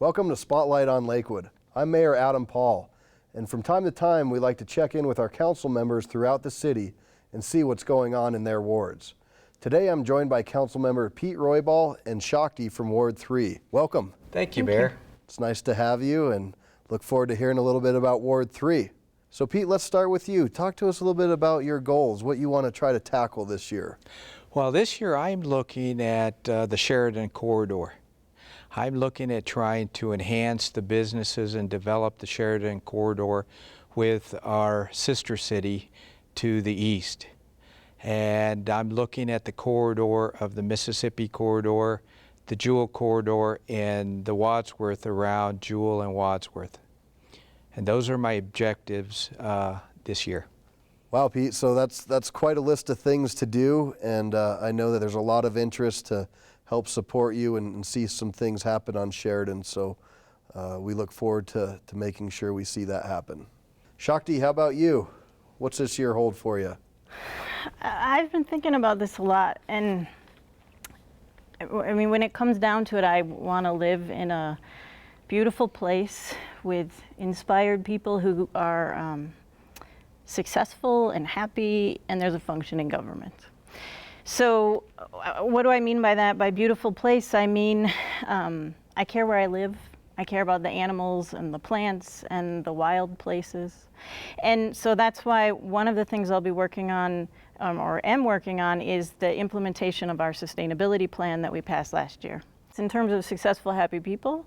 Welcome to Spotlight on Lakewood. I'm Mayor Adam Paul, and from time to time we like to check in with our council members throughout the city and see what's going on in their wards. Today I'm joined by Councilmember Pete Roybal and Shakti from Ward 3. Welcome. Thank you, Mayor. It's nice to have you and look forward to hearing a little bit about Ward 3. So Pete, let's start with you. Talk to us a little bit about your goals, what you want to try to tackle this year. Well, this year I'm looking at the Sheridan corridor. I'm looking at trying to enhance the businesses and develop the Sheridan corridor with our sister city to the east. And I'm looking at the corridor of the Mississippi corridor, the Jewel corridor, and the Wadsworth around Jewel and Wadsworth. And those are my objectives this year. Wow, Pete, so that's quite a list of things to do, and I know that there's a lot of interest to help support you and see some things happen on Sheridan, so we look forward to making sure we see that happen. Shakti, how about you? What's this year hold for you? I've been thinking about this a lot, and I mean, when it comes down to it, I want to live in a beautiful place with inspired people who are successful and happy, and there's a functioning government. So what do I mean by that? By beautiful place, I mean I care where I live. I care about the animals and the plants and the wild places. And so that's why one of the things I'll be working on, or am working on, is the implementation of our sustainability plan that we passed last year. In terms of successful, happy people,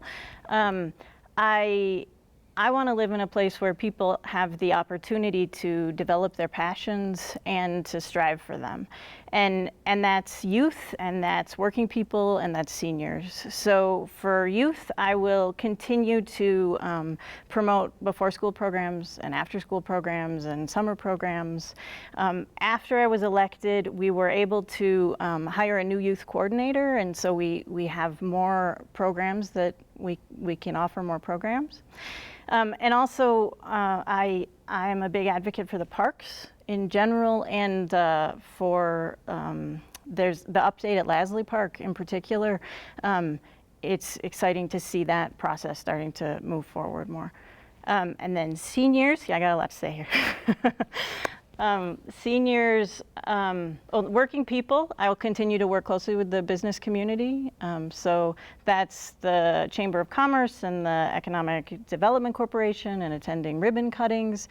I want to live in a place where people have the opportunity to develop their passions and to strive for them. And that's youth, and that's working people, and that's seniors. So for youth, I will continue to promote before-school programs and after-school programs and summer programs. After I was elected, we were able to hire a new youth coordinator, and so we have more programs that we can offer more programs. And also, I am a big advocate for the parks in general, and for there's the update at Lasley Park in particular. It's exciting to see that process starting to move forward more. And then seniors, I got a lot to say here. Seniors, working people, I'll continue to work closely with the business community. So that's the Chamber of Commerce and the Economic Development Corporation, and attending ribbon cuttings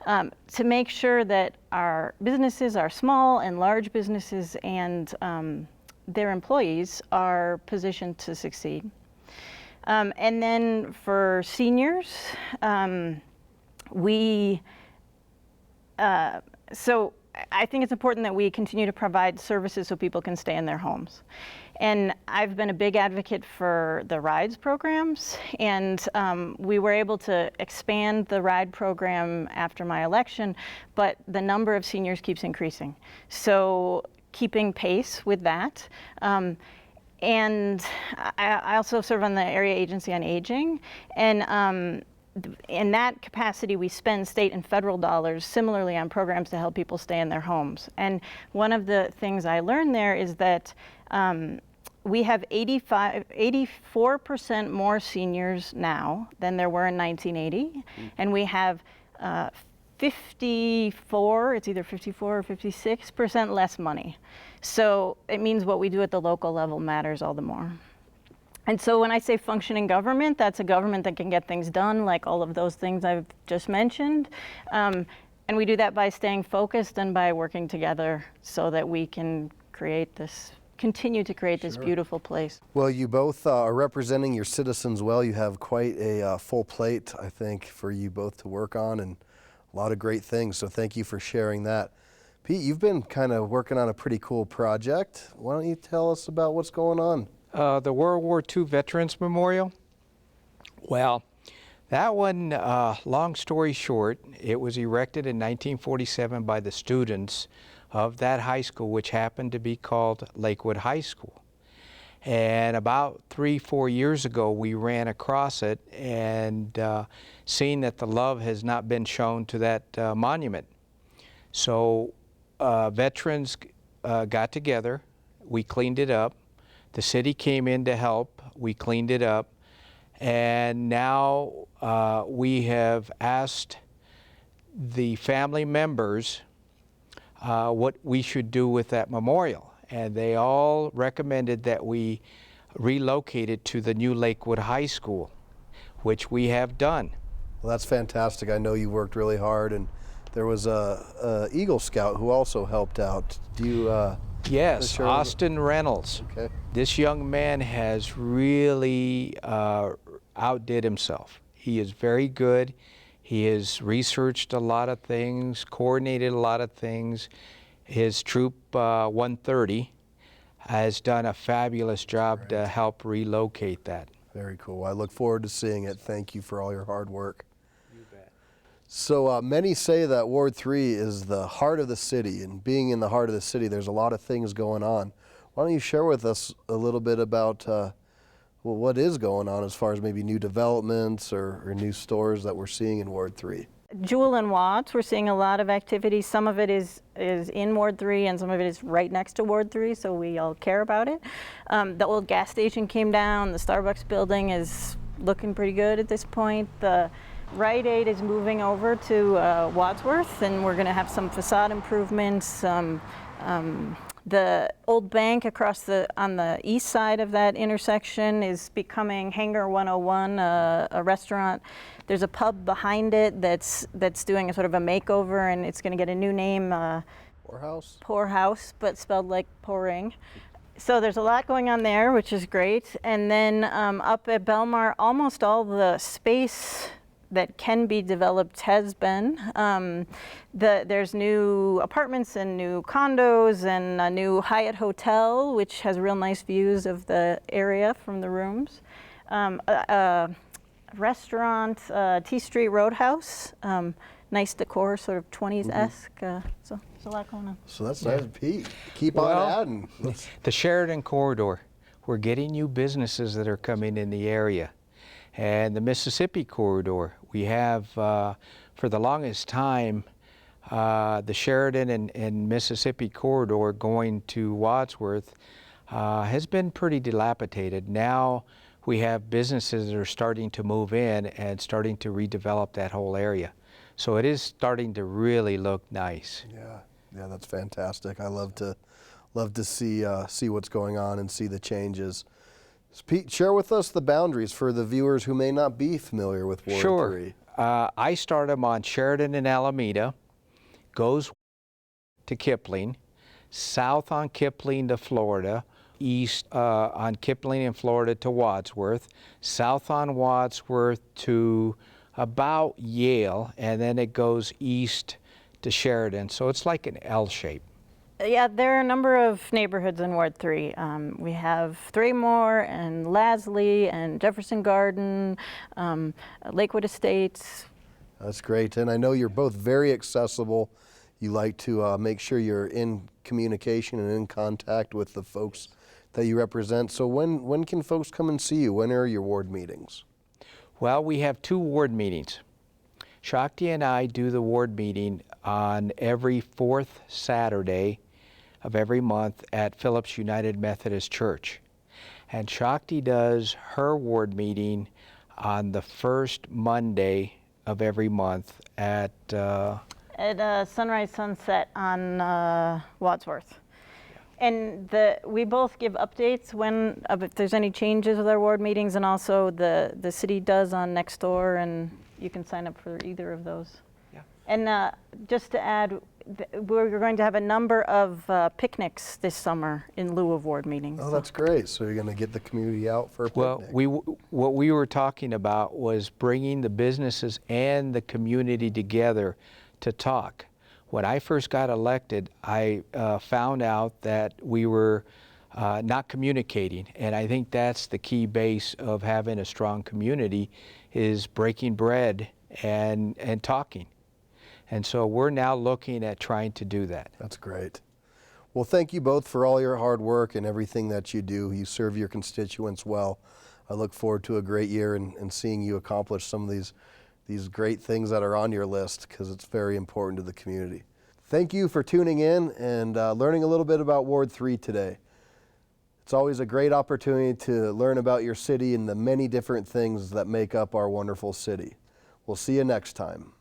to make sure that our businesses, our small and large businesses, and their employees are positioned to succeed. And then for seniors, so I think it's important that we continue to provide services so people can stay in their homes. And I've been a big advocate for the RIDES programs, and we were able to expand the RIDE program after my election, but the number of seniors keeps increasing. So keeping pace with that. And I also serve on the Area Agency on Aging, and in that capacity, we spend state and federal dollars similarly on programs to help people stay in their homes. And one of the things I learned there is that we have 84% more seniors now than there were in 1980, and we have 54, it's either 54 or 56% less money. So it means what we do at the local level matters all the more. And so when I say functioning government, that's a government that can get things done, like all of those things I've just mentioned. And we do that by staying focused and by working together so that we can continue to create this beautiful place. Well, you both are representing your citizens well. You have quite a full plate, I think, for you both to work on, and a lot of great things. So thank you for sharing that. Pete, you've been kind of working on a pretty cool project. Why don't you tell us about what's going on? The World War II Veterans Memorial. Well, that one, long story short, it was erected in 1947 by the students of that high school, which happened to be called Lakewood High School. And about 3-4 years ago, we ran across it and seen that the love has not been shown to that monument. So veterans got together, we cleaned it up. The city came in to help, we cleaned it up, And now we have asked the family members what we should do with that memorial. And they all recommended that we relocate it to the new Lakewood High School, which we have done. Well, that's fantastic. I know you worked really hard, and there was a Eagle Scout who also helped out. Do you? Yes, Austin Reynolds. Okay. This young man has really outdid himself. He is very good. He has researched a lot of things, coordinated a lot of things. His troop 130 has done a fabulous job to help relocate that. Very cool. I look forward to seeing it. Thank you for all your hard work. You bet. So many say that Ward 3 is the heart of the city, and being in the heart of the city, there's a lot of things going on. Why don't you share with us a little bit about well, what is going on as far as maybe new developments or new stores that we're seeing in Ward 3? Jewel and Watts, we're seeing a lot of activity. Some of it is in Ward 3 and some of it is right next to Ward 3, so we all care about it. The old gas station came down. The Starbucks building is looking pretty good at this point. The Rite Aid is moving over to Wadsworth, and we're going to have some facade improvements. The old bank on the east side of that intersection is becoming Hangar 101, a restaurant. There's a pub behind it that's doing a sort of a makeover, and it's going to get a new name. Poorhouse? Poorhouse, but spelled like pouring. So there's a lot going on there, which is great. And then up at Belmar, almost all the space that can be developed has been. There's new apartments and new condos and a new Hyatt hotel, which has real nice views of the area from the rooms. Restaurant, T Street Roadhouse, nice decor, sort of 20s-esque. So there's a lot going on. So that's nice, Pete. Keep on adding. The Sheridan Corridor, we're getting new businesses that are coming in the area. And the Mississippi Corridor, we have, for the longest time, the Sheridan and Mississippi Corridor going to Wadsworth has been pretty dilapidated. Now we have businesses that are starting to move in and starting to redevelop that whole area. So it is starting to really look nice. Yeah, that's fantastic. I love to see what's going on and see the changes. So Pete, share with us the boundaries for the viewers who may not be familiar with Ward 3. Sure. I start them on Sheridan and Alameda, goes to Kipling, south on Kipling to Florida, east on Kipling and Florida to Wadsworth, south on Wadsworth to about Yale, and then it goes east to Sheridan. So it's like an L shape. Yeah, there are a number of neighborhoods in Ward 3. We have Thraymore and Lasley and Jefferson Garden, Lakewood Estates. That's great, and I know you're both very accessible. You like to make sure you're in communication and in contact with the folks that you represent. So when can folks come and see you? When are your ward meetings? Well, we have 2 ward meetings. Shakti and I do the ward meeting on every 4th Saturday of every month at Phillips United Methodist Church. And Shakti does her ward meeting on the first Monday of every month at Sunrise Sunset on Wadsworth. And we both give updates when if there's any changes with our ward meetings, and also the city does on Nextdoor, and you can sign up for either of those. Yeah. And just to add, we're going to have a number of picnics this summer in lieu of ward meetings. Oh, that's great. So you're going to get the community out for a picnic. Well, what we were talking about was bringing the businesses and the community together to talk. When I first got elected, I found out that we were not communicating, and I think that's the key base of having a strong community is breaking bread and talking. And so we're now looking at trying to do that. That's great. Well, thank you both for all your hard work and everything that you do. You serve your constituents well. I look forward to a great year and seeing you accomplish some of these great things that are on your list, because it's very important to the community. Thank you for tuning in and learning a little bit about Ward 3 today. It's always a great opportunity to learn about your city and the many different things that make up our wonderful city. We'll see you next time.